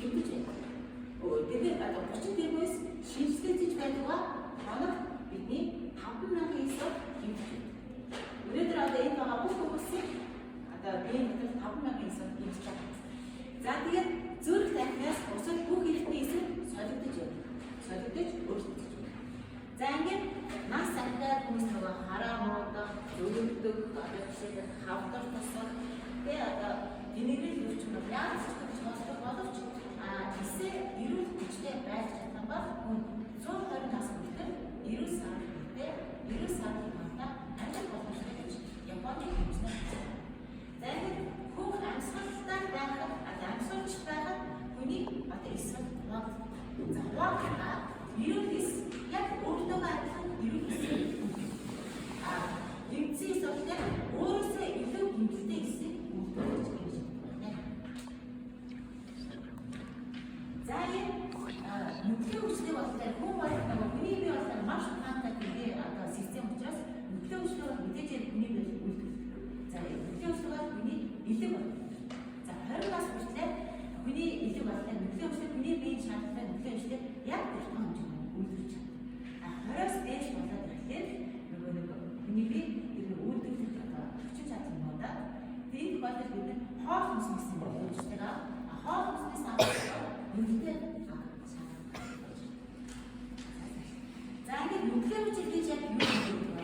гэмтэж байдаг. Тэгээд 30 тэрбумээс шинжилгээч байдаг ба хоног бидний 5,900 гэмтэж байна. Өнөөдөр энэ байгаа бүх хүмүүсийн биеийн дотор 5,900 гэмтэж байгаа. За тэгээд зүрх танхимаас бусад бүх эртний эсрэг солигдож байна. Солигдож өөрчлөгдөж байна. За ингээд нас ахтай хүмүүс нөгөө хараа муудах, зөвлөдөг, жишээлбэл хавдар тусах, динэгрэл өвчин бол яаж сонсдог боловч эсээ эрүүл хүчтэй байж чадсан бол хүн 120 нас хүртэл эрүүл сарын мандаа амжилт боломжтой гэж Японы хэмжээнд байна. За ингээд хүн амьсгалтай байхад, амьсгалч байхад хүний эсрэг хуваагдав. За хуваагдаа эрүүл эс яг өөртөө адилхан эрүүл эс гэмтсэн эсвэлтэй өөрөөсөө илүү гэмтэлтэй эсийг үүдгэж гэж байна. За энэ нүдлийн хүчтэй болохоор хүн болгоно хүний бие болохоор маш ухаантай гэдэг систем учраас нүдлийн хүчтэй бол мэдээж хүний бие үүдгэж. За нүдлийн хүчтэй бол хүний элэг болно. За 20 нас хүртэл хүний элэг болохоор нүдлийн хүчтэй хүний биеийн шаардлагатай нүдлийн хүчтэй яг тэр том хэмжээнд үүдгэж чадна. 20-оос дээш болоод ирэхээр нөгөө хүний бие үүдгэж хүчин чадсан юм да. Тэгээд тохиолдолд бид хоол хүнс гэсэн үйлчлэг хоол хүнснээс авах нүдтэй за ингээд нүдлийн хүч гэж яг юу гэдэг вэ?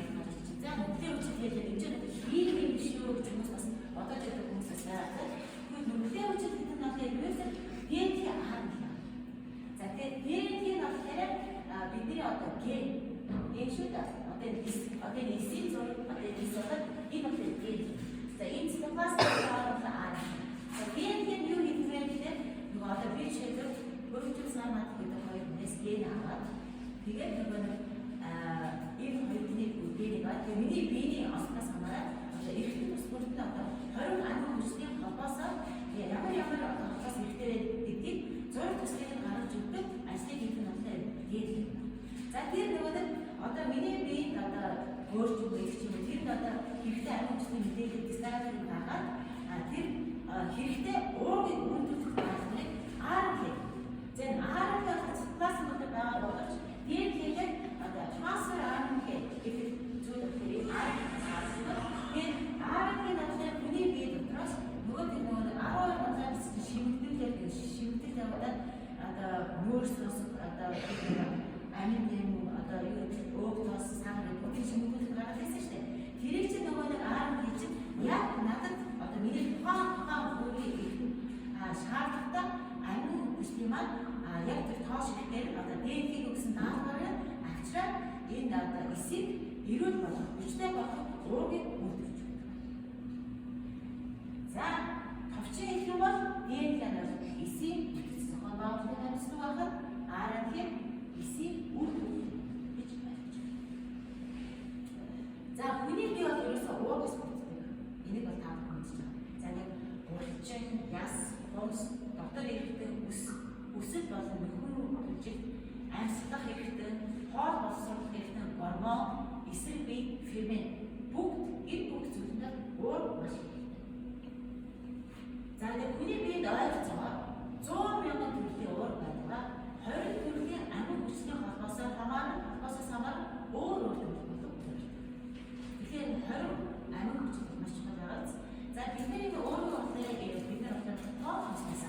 За нүдлийн хүч гэдэг энэ чинь хийх биш юу гэж хүмүүс бас бодож байгаа хүмүүс байна. Тэгвэл нүдлийн хүч гэдэг нь одоо ерөөсөө ДНХ хаана вэ? За тэгээд ДНХ нь болохоор бидний одоо ген шүү дээ. Одоо энэ эсийн зураг одоо энэ зураг энэ бол ген. За энэ цитоплазмын хаалт за ДНХ нь юу хийх вэ гэхээр нөгөө одоо би шийдэл өөрчлөлт санаат гэдэг хоёр хүнээс ген аваад тэгээд нөгөө энэ хоёрын үднийг ба миний биений оснаас хамаараад одоо эрэгтэй бас бүртээ одоо 20 амин хүчний холбоосоо ямар одоо холбоос хэрэгтэй гэдгийг зураг төслийг гаргаж өгдөг ажлыг хийх нь болохоор ген. За тэр нөгөө одоо миний биед одоо өөрчлөлт хийх юм тэр одоо хэрэгтэй амин хүчний мэдээлэл дистраторыг гаргаад тэр хэрэгтэй уугийн үйлдвэрлэх байдлыг ARP. Зэн ARP цитоплазмууд байгаа боловч ДНХ-ийг одоо трансфер RNA гэдэг зүйл өгөхөөр ARP хаалцдаг. Тэгээд ARP-ийн одоо хүний бие дотроос нөгөө 12 онцгой шимтгэлээр яваад одоо нөөцөөс одоо амин дэм одоо юу гэдэг өөгтөөс сагрын бүхий шимтгэлээр гараад байсан шүү дээ. Тэрийг чинь нөгөө ARP чинь яг надад одоо миний тухайн өөрийн шаардлагатай амин хүчний маань яг тэр тоо шигтээр одоо ДНХ-ийг өгсөн даалгавраар агчраад энэ одоо эсийг эрүүл болгох, хүчтэй болгох уугийг үүдгэж байна. За товчхон хэлэх юм бол ДНХ-аар эсийн зохион байгуулалтын хариуцлага байхад RNA эсийг үүдгэж гэж байна. За хүний бие бол ерөөсөө уугаас бүрддэг. Энийг бол та бүхэн мэдж байна. За нэг булчин, яс, хумс, дотор эрэгтэй өсөл болон нөхөр хүчит амьсгалах хэрэгтэй, хоол боловсруулах хэрэгтэй гормон, эсрэг бие, фермент бүгд энэ бүх зүйлээр уур маш хэрэгтэй. За нэг хүний биед ойролцоогоор 100 мянган төрлийн уур байдаг. 20 төрлийн амин хүчний холбоосоор хамааран өөр төрөл болов. Тэгэхээр 20 амин хүч маш чухал байгаа. За бидний өөрийн бодлыг бид нар хоол хүнснээс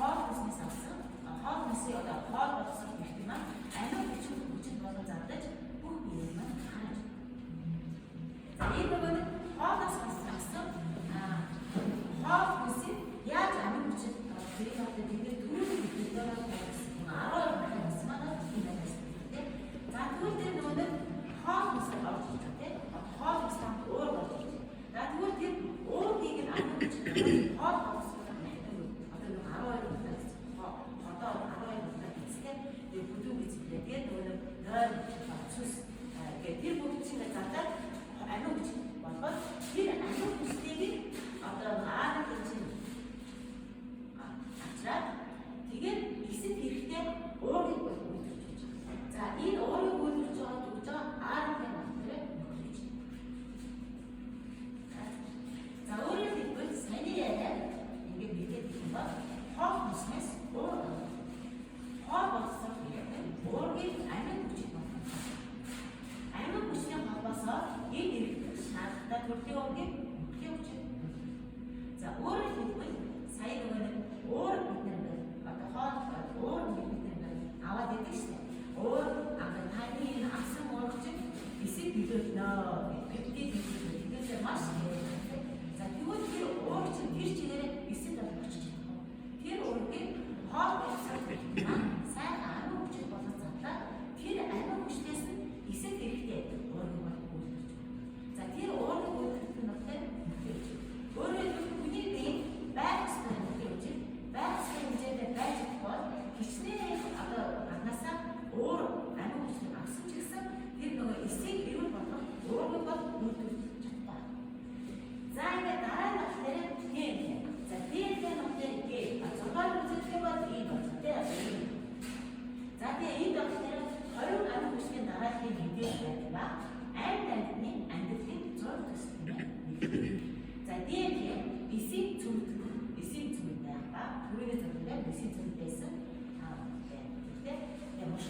хоол хүнснээс авсан хоол хүнсээ одоо хоол боловсруулах хэрэгтэй маань амин хүчит болон зардаж бүх биеийг маань хааж. За энэ нөгөө хоолоос авсан хоол хүнсийг яаж амин хүчит тэрийг одоо бидний төрөлх хөдөлгөөнөөр тавьсан 12 махаас манай энэ байна. За тэгвэл тэр нөгөө хоол хүнсээ авч ирэх тийм хоол хүнсээ өөр болж ирэх. За тэгвэл тэр өөрийг нь амин хүчит хоол боловсруулах хэрэгтэй. Одоо 12 одоо 12 өдөр хийстэй бүдүүг эзэглээ. Тэгээд нөгөө нойр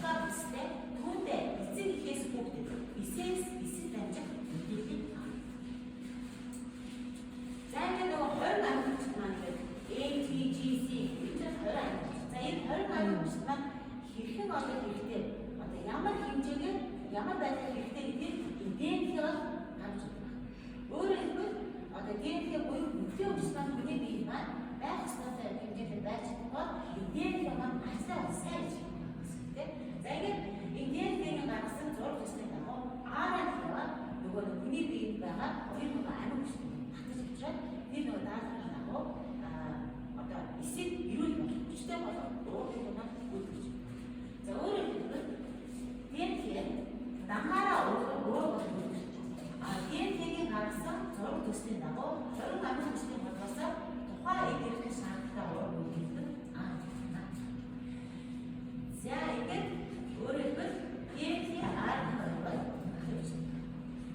ашгаа бүстэй түүндээ эцэг ихээс хүүхдэд эсэл дамжих мэдээлэл авна. За ингээд нөгөө 20 ангилалч маань ингээд ATGC гэдэг 20 ангилалч. За энэ 20 ангилалч маань хэрхэн одоо хэрэгтэй одоо ямар хэмжээгээр ямар байдлаар хэрэгтэй гэдгийг ДНХ-г гаргаж байна. Өөрөөр хэлбэл одоо ДНХ буюу нөхцөл хөдөлсөн хүний бие маань байх ёстой хэмжээгээр байж чадахгүй ДНХ маань ажлаа сайн хийж байна гэсэн үг тийм. За ингээд энэ ДНХ-г гаргасан зураг төсний дагуу RNA нөгөө хүний биед байгаа хоёр нөгөө амин хүчтэй татаж авчираад тэр нөгөө даалгаврын дагуу одоо эсийг эрүүл болох хүчтэй болох дуудлага маань үүсгэж байна. За өөрөөр хэлбэл ДНХ дангаараа өөрөө ДНХ-г гаргасан зураг төсний дагуу 20 амин хүчтэй болгоос тухайн эдгэрэх шаардлагатай ураг үйлдэлд анхаарна. За ингээд өөрөөр хэлбэл ДНХ RNA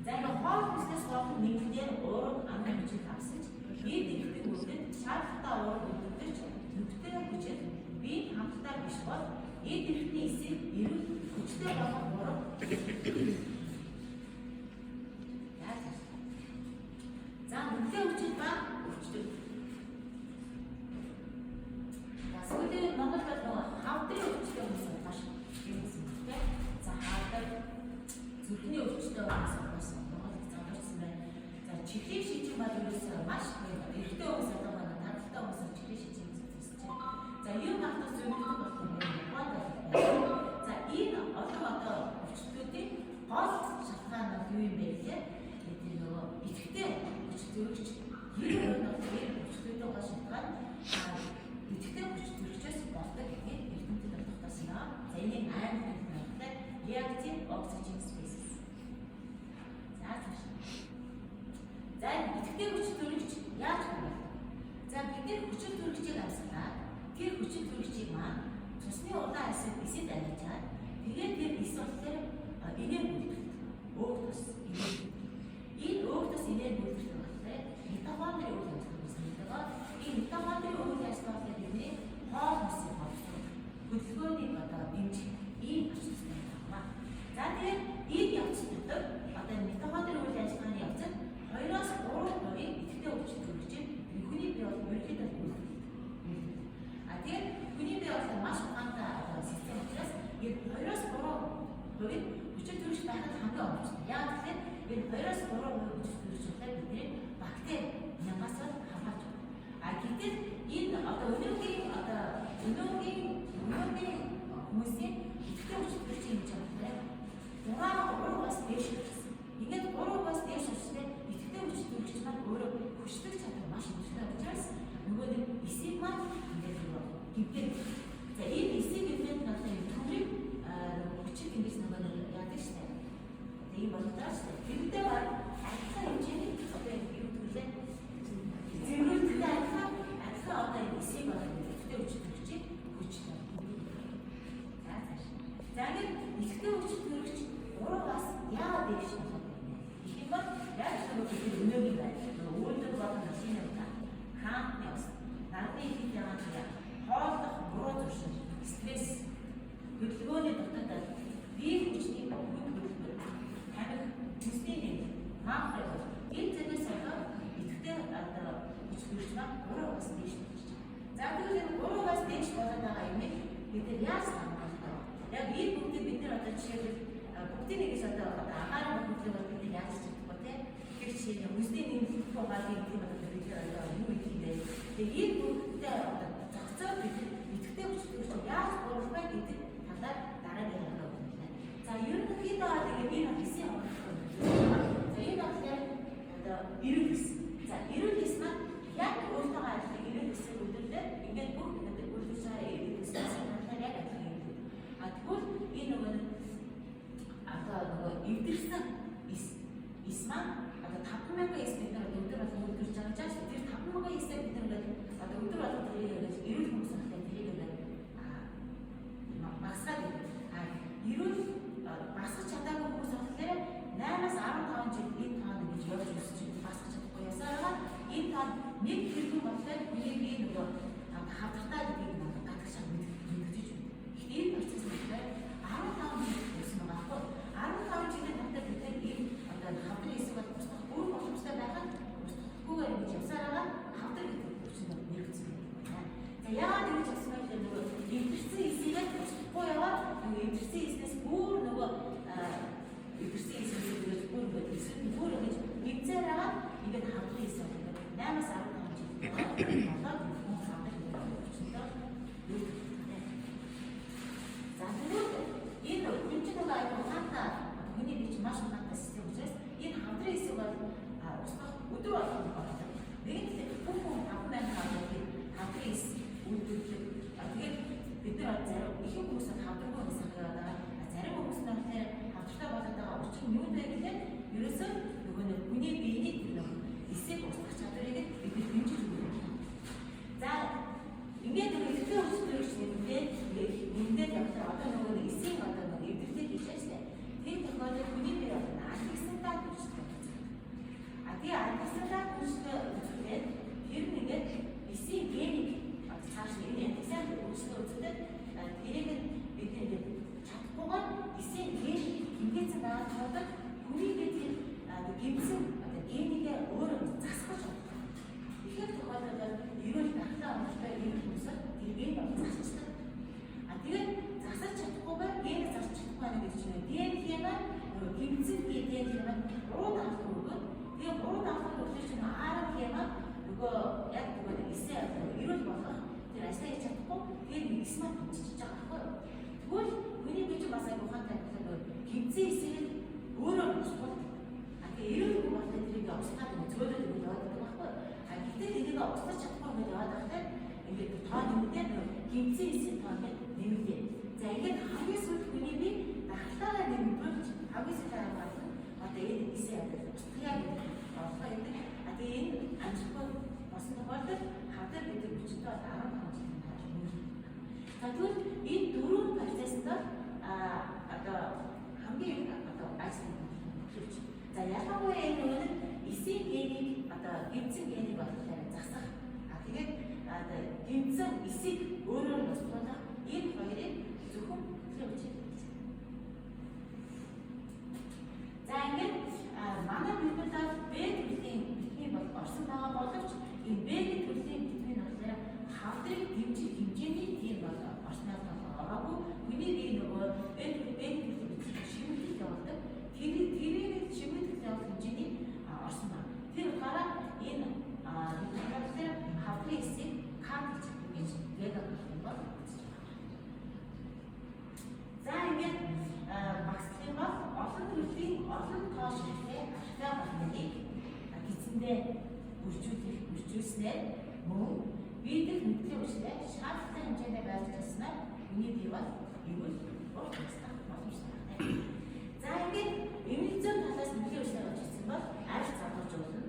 за ингээд хоол хүснээс болон нэгдээр ураг амин хүчийг авсаж бие дэвтэх үйлдэлд шаардлагатай ураг үйлдэлж нөхцөл хүчит бие хамтдаа биш бол эд эрхтний эсийг эрүүл хүчтэй болох ураг за нөхцөл хүчит ба хүчтэй. За сүүлийн Монгол бол нөгөө хавдрын хүчтэй хүмүүс маш юм байна. За хавдар зүрхний өвчтөй хүмүүс бас Монгол задарсан байна. За чихрийн шижиг бол ерөөсөө маш эрэгтэй хүмүүс одоо манай тархалтай хүмүүс чихрийн шижиг үзэж байна. За юу хавдар зөвлөлт болох юм бэ? За энэ одоо өвчтүүдийн гол шалтгаан нь юу юм бэ гэхээр энэ нөгөө идэвхтэй зөвлөгч ер нь өвчтүүдийн гол шалтгаан идэвхтэй өвчтөөс болдог гэдгийг эрдэмтэд тогтоосон. За энийг аймаг хэлбэртэй reactive oxygen species. За идэвхтэй өвчтөрөгч яаж вэ? За бид нэр хүчил төрөгчийг авсанаа тэр хүчил төрөгчийг маань цусны удаан эсэд авчаад тэгээд тэр эс болохоор энерги үлддэг. Өөх тус энерги. Энэ өөх тус энерги үлддэг болохоор митохондрийн үйл ажиллагаа үүсгэж байгаа. Энэ митохондрийн үйл ажиллагаа гэдэг нь хоол хүнсийн боловсрол, хөдөлгөөний одоо дэмжих ийм процесстэй байна. За тэгээд энэ явцдад одоо митохондрийн үйл ажиллагааны явцад 2-оос 3% идэвхтэй өвчин төрөгчийн хүний бие бол ерөнхийдөө үлддэг. Тэгээд хүний бие бол маш ухаантай систем учраас энэ 2-оос 3% хүчил төрөгч байхад хамгийн онцлог. Яг тэгэхээр энэ 2-оос 3% хүчил төрөгчтэй бидний бактери нямаас хамгаалж байна. Гэтэл энэ одоо өнөөгийн хүмүүсийн идэвхтэй хүчил төрөгчийн хэмжээ болохоор 3%-аас дээш болсон. Ингээд 3%-аас дээш болчихсон идэвхтэй хүчил төрөгч маань өөрөө хүчлэх чадвар маш өндөр учраас нөгөө нэг эсийг маань ингээд гимтээ. За энэ эсийг гимтээд нь одоо төмрийг хүчил ингэж нөгөө яадаг штэ. Тэгээ ийм болчихсон штэ. Тэрнтэй баг адилхан хэмжээний одоо юу төлөө зэмлэлтэй адилхан одоо энэ эсийг баг идэвхтэй хүчил төрөгчийг хүчлээ. За ингээд идэвхтэй хүчил төрөгч 3-аас яагаад дээш болов? Их юм бол яг зөвхөн өнөөгийн байна. Өөрөөр болон машины удаа хаантны ус нарны ихэд яваад хооллох буруу зуршил стресс хөдөлгөөний дотоод бие хүчний хөдөлгөөн тамхи төсний нэг мафрэ энэ зэрэг саяхан идэвхтэй одоо хүч төрж байгаа 3-аас дээш болж байна. За тэгэхээр энэ 3-аас дээш болоод байгаа юм бид нар яаж хамгаалах вэ? Яг энэ бүгдийг бид нар одоо жишээлбэл бүгдийн нэгээс одоо агаар хөдөлгөөн бид яаж чадахгүй те тэр чинь үсний нэмэлт байгаа юм одоо бид юу хийх юм бэ? Тэгээ энэ бүгдээ одоо зохицоо бид идэвхтэй хүч төрж яаж болох вэ гэдэг талаар дараагийн хаалга өгнө. За ерөнхийдөө тэгээ энэ хэсэг авах. За энэ болохоор одоо эрүүл хэс. За эрүүл хэс маань яг өөртөө ажлыг эрүүл хэсэг үлдээлээ ингээд бүх гэдэг үлдэж байгаа эрүүл хэсээс талаар яг адилхан юм. Тэгвэл энэ нөгөө эвдэрсэн эс маань одоо 5000 эс бид нар өдөр болгон үлдэж идэрсэн эснээс бүр нөгөө идэрсэн эснээс бүр бүр ингэж мэдзээрээ ингээд хавдрын эс болдог. 8-аас 15 жил болоод хүмүүс хавдрын өчнөд за тэгвэл энэ хүнчнүүд аягүй хатаа хүний бич маш хатаа систем учраас энэ хавдрын эсэг бол устгах өдөр болгон болдог. Нэгэнт бүх хүн хавдрын хавдрын эс үүдүүлдэг. Тэгээд бид нар зарим их хүмүүс хавдрын эс хавдраа зарим хүмүүс нь хавдртай болоод байгаа учир нь юу вэ гэхээр ерөөсөө нөгөө нэг хүний биений эсийг устгах чадварыг бид дэмжиж өгөх. За ингээд эвдэртэй өсөлтөөр ингээд явахаар одоо нөгөө нэг эсийн одоо нэг эвдэртэй хийж штэ. Тэр тохиолдолд хүний бие одоо альгисантаа үүсдэг. Тэгээ альгисантаа үүсгээд тэр нэгээд эсийн генийг цааш энэ альгисант үүсдэг үздэг. Тэрийг бид ингээд чадхгүйгээр эсийн генийг хэмгээсэн байгаа тохиолдолд хүний биеийн гимсэн одоо генигээ өөрөө засгаж байгаа. Тэгэхээр тохиолдолд ерөөл дахлаа онцтой энэ хүмүүс тэр ген засчихдаг. Тэгээд засаж чадахгүйгээр ген засаж чадахгүй байна гэж чинь ДНХ-г гимсэн ДНХ-г руу давах өгөөд тэгээ руу давах өгөөд чинь РНХ-г нөгөө яг нөгөө эсээ ерөөл болгох тэр ажлаа хийж чадахгүй тэгээд нэгсмат хэмжиж байгаа байхгүй. Тэгвэл хүний бич бас аяг ухаантай болохоор гимсэн эсийг өөрөө устгах. Тэгээ ерөөл бол тэрийг устгаад зөөлөд өгөх байдаг байхгүй. Гэхдээ тэрийг устгах чадахгүй гэж яваад байхдаа ингээд тоо нэмдээ гимсэн эсийн тоо нэмдээ. За ингээд хамгийн сүүлд хүний бие дахлаараа нэмбэрч хамгийн сүүлд байгаа одоо энэ эсээ устгая гэдэг оролцоо гэдэг. Тэгээ энэ амжилтгүй болсон тохиолдолд хавдар гэдэг хүчтэй 15 жил байна. За тэгвэл энэ дөрвөн процессд одоо хамгийн одоо ажил хийж. За ялангуяа энэ нэг эсийн генийг одоо гимсэн генийг болохоор засах. Тэгээд одоо гимсэн эсийг өөрөөр нь устгах энэ хоёрыг зөвхөн хэлж байна. За ингээд манай библиэд Б төрлийн витамин бол орсон байгаа боловч энэ Б төрлийн витамин болохоор хавдрыг дэмжих хэмжээний тийм бол орсноос ороогүй. Хүний бие нөгөө Б төрлийн шимэлт явуулдаг. Тэрийг шимэлт явуулах хэмжээний орсон байна. Тэр утгаараа энэ витаминээр хавдрын эсийг кат гэж дэдэг юм бол за ингээд багцлын бол олон төрлийн олон тоо ширхтээ ашигтай болохыг гисэндээ үржүүлснээр мөн биедэх нүдлийн үйлчлээ шаардлагатай хэмжээнд байж чадсанаар хүний бие бол эрүүл урт тасдах боломжтой байна. За ингээд эмнэлзэн талаас нүдлийн үйлчлээ болж ирсэн бол арх загварж болно,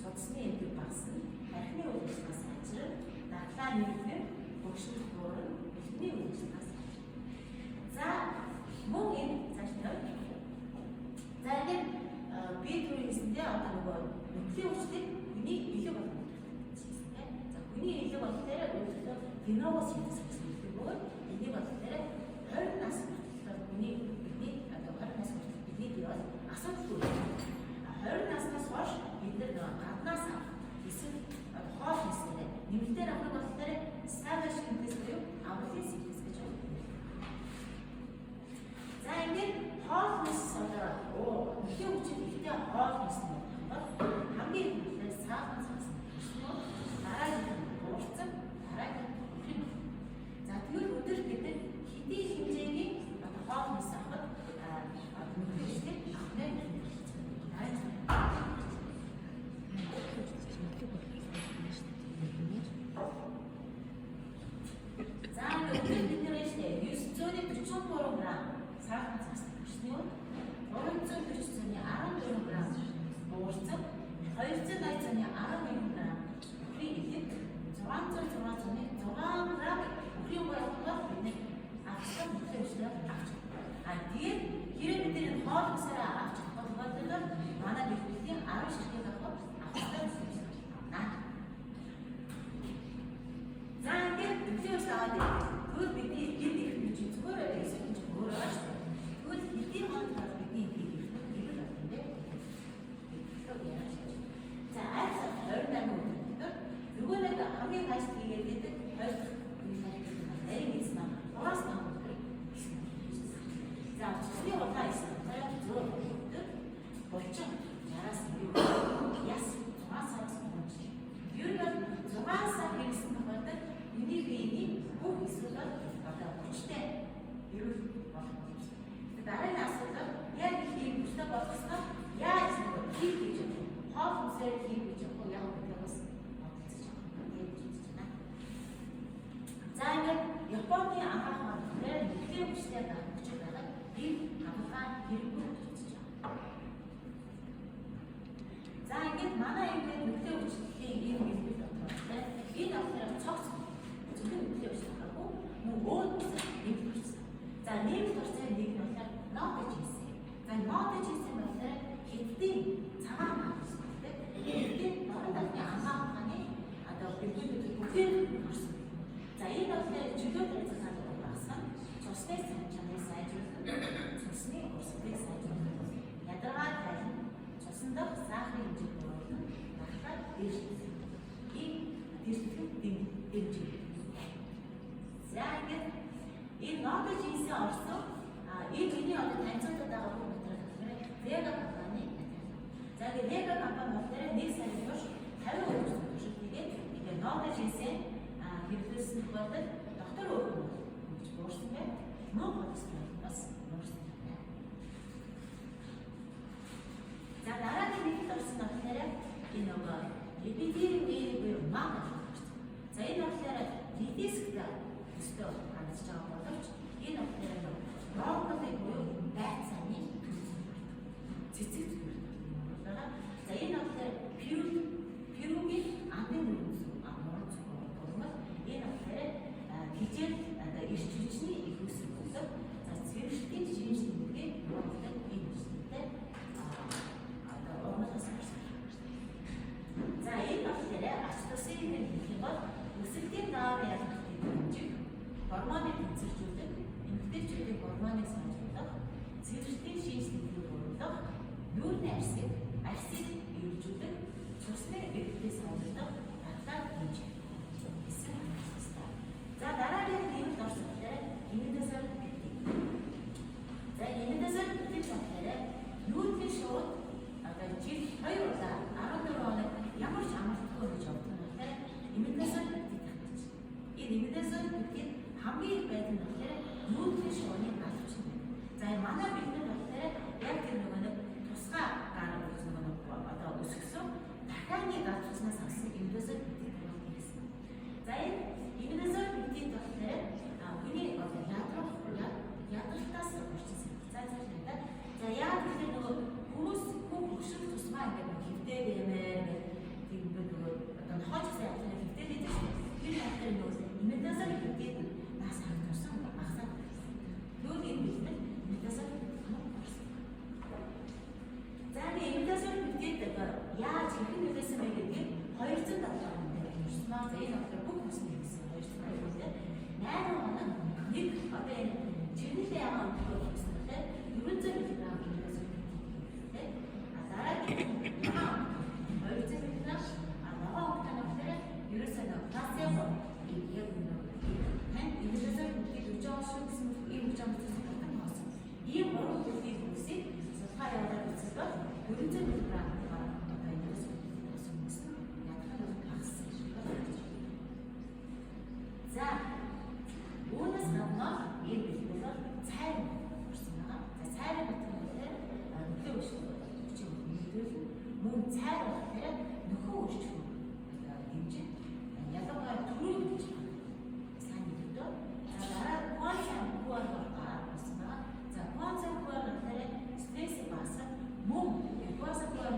судасны эмгэг багасна, архины үйлчлээс ажрал, дадлаа нэгдэн, бөгшин дууран, эхний үйлчлээс за мөн энэ цаашдаа за ингээд би түрүүнээсэндээ одоо нөгөө нүдлийн үйлчлэг хүний илүү болно. За хүний илүү болохоор өөрөлдөө геногоос хийсэн гэдэг бөгөөд энийг болохоор 20 нас хүртэл хүний бидний одоо 20 нас хүртэл бидний бие бол асуудалгүй. 20 наснаас хойш бид нар гаднаас эсвэл хоол хийснээр нэмэлтээр авах болохоор сайвар шингэс буюу авралын синтез гэж байна. За ингээд хоолноос одоо нөхөн хүчит ихтэй хоол хийсэн бол хамгийн ихтэй саахан цаасан. Дараагийн уурцсан, дараагийн нөхөн. За тэгвэл өдөр бид хэдийн хэмжээний хоол хийсэн хахад нөхөн хүчтэй авах нь за өдөр бид нэрштэй 943 г саахан цаасан хүчний 340 14 г уурцсан 280 цааны 11 г үхрийн элэг 606 цааны 6 г үхрийн боёлгоор бидний авсан нөхөн хүчтэй авч. Тэгээд хэрэг бид энэ хоол хүсээрээ авч чадах тохиолдолд манай библиэлийн 10 ширхэг авах авахтай байна. За ингээд библиэс аваад тэгвэл бидний энд их гэж зүгээр байсан гэж өөрөө ааш. Тэгвэл эдийн хоолой бидний энд их байна дээ. За айс 28 өдөр нөгөө нэг хамгийн гайс хийгээд Японы анхаарах болохоор нөхлийн хүчтэй гаргаж байгаа ийм хавхаа хэрэггүй болчихж байгаа. За ингээд манай ингээд нөхлийн хүчтэй ийм хэлбэр дотор энэ болохоор цогц зөвхөн нөхлийн хүч байгаагүй мөн өөр нэг төрсөн. За нэг төрсөн нэг нь болохоор нотож хийсэн. За нотож хийсэн болохоор хэдийн цагаан хаалсан. Хэдийн дордны анхаарахны одоо бүхэл төрсөн. За энэ болохоор чөлөө процессыг багасгах, цусны санчааны сайжруулах, цусны урсгалыг сайжруулах, ядаргаа тайлан, цусан дахь сахарын хэмжээг бууруулах, дахиад дээшлэх. Ийм дээшлэх дэмжиж. За ингээд энэ нотож хийсэн орсон энэ миний одоо танилцуулаад байгаа бүх материал болохоор Vega компани. За ингээд Vega компани болохоор 1 сарын турш 50% туршилтгээд ингээд нотож хийсэн хэрэглэсэн тохиолдолд доктор өөрөө гэж буурсан байна. Мөн хоцтой бас буурсан байна. За дараагийн нэг төрсөн болохоор энэ нөгөө эпидермийн буюу маг. За энэ болохоор дисктэй өстөө хандж байгаа боловч энэ болохоор бронхолын буюу байцааны цэцэг зүйл байна. За энэ болохоор пиругийн амын нүүрс хижээл одоо ирч хүчний их үсэг болов. За цэвэрлтийн шинжилгээний бодлого ийм үстэй одоо орноос гарсан. За энэ болохоор ач тусын хэлэх юм бол өсөлтийн даавар ялгалтын хэмжээг гормоныг тэнцвэржүүлэх, эмэгтэйчүүдийн гормоныг санжуулах, цэвэрлтийн шинжилгээний бодлого, нүүрний арсыг биелжүүлэх, цусны эвдэлийг санжуулах, татаад хэмжээ. За дараагийн нэг орсон дээр имидазол битгий. За имидазол битгий болохоор нүүрний шууд одоо жил 2 удаа 14 хоног ямар ч амралтгүй гэж явдаг нь болохоор имидазол битгий гэж. Энэ имидазол битгий хамгийн их байдаг нь болохоор нүүрний шууны алчж байна. За манай бидний болохоор яг тэр нэг тусгай гараа үзсэн нэг одоо өсгсөн дахианы галзууснаас авсан имидазол битгий гэсэн. За энэ имидазол битгий болохоор хүний ядралтаас урьдчилсан. За яг тэгэхээр нөгөө хүмүүс хөвшил тусмаа ингээд хөвдөө гэмээр тийм нөгөө одоо хожигсаа явах нэг хөвдөө гэдэг чинь тэр хатар нөгөө имидазол битгий нас хандсан багсаа. Юу юм бэ? Имидазол битгий. За имидазол битгий яаж хэрхэн нөлөөсөн бэ гэдгийг 270 онд ярьсан. За энэ болохоор бүх хүсний гэсэн 270 онд 8 хоног нэг одоо энэ жирнэлээ яагаад өгөх гэсэн бэ? 400 мг имидазол битгий. Дараагийн 200 мг ногоон хөлтөөр ерөөсөө плацебо яг нэг имидазол битгий өгч байгаа шүү гэсэн ийм үгж байгаа зүйл батан хоосон. Ийм гурван зүйлийг үсийг судалгаа явуулаад үзэх бол 400 мг одоо имидазол битгий өгсөн гэсэн ядах нь багассан. За үүнээс гадна энэ бэлтгэл цайр болсон байгаа. За цайр бэлтгэл нөхөө өчиг мэдвэл мөн цайр болохоор нөхөө өчиг хэмжээ ялангуяа төрөв гэж сайн мэддэг. За дараа кванцам куар болсон байгаа. За кванцам куар болохоор стресс багасгах мөн кванцам куар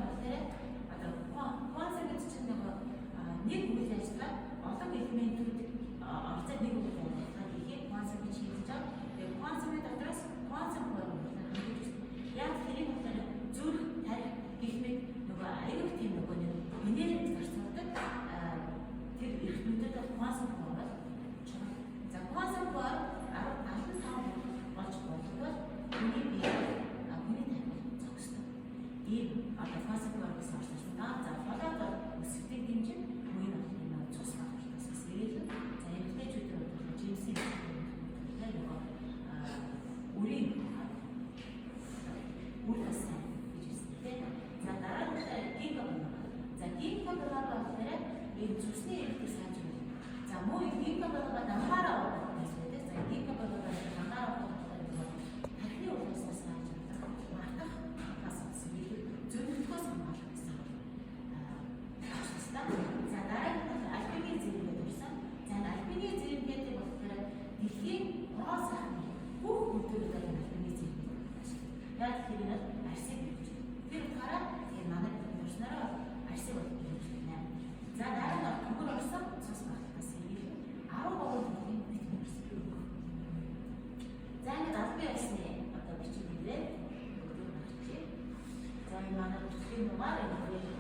var ya, böyle